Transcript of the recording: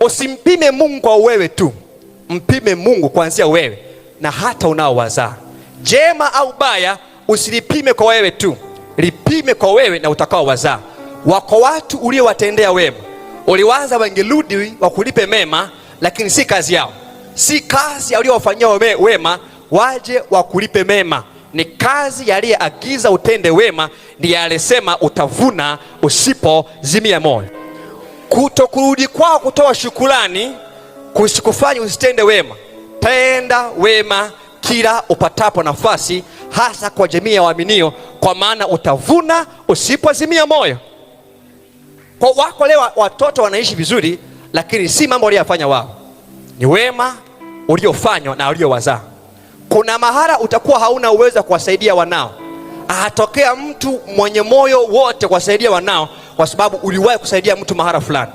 Usimpime Mungu kwa wewe tu, mpime Mungu kuanzia wewe na hata unaowazaa. Jema au baya usilipime kwa wewe tu, lipime kwa wewe na utakao wazaa. Wako watu uliowatendea wema, uliwaza wangerudi wakulipe mema, lakini si kazi yao. Si kazi ya uliowafanyia wema waje wakulipe mema, ni kazi aliyeagiza utende wema, ndiye alisema utavuna usipozimia moyo. Kutokurudi kwao kutoa shukrani kusikufanya usitende wema. Tenda wema kila upatapo nafasi, hasa kwa jamii ya waaminio, kwa maana utavuna usipozimia moyo. Kwa wako leo watoto wanaishi vizuri, lakini si mambo waliyofanya wao, ni wema uliofanywa na waliowazaa. Kuna mahara utakuwa hauna uwezo kuwasaidia wanao, atokea mtu mwenye moyo wote kuwasaidia wanao, kwa sababu uliwahi kusaidia mtu mahara fulani.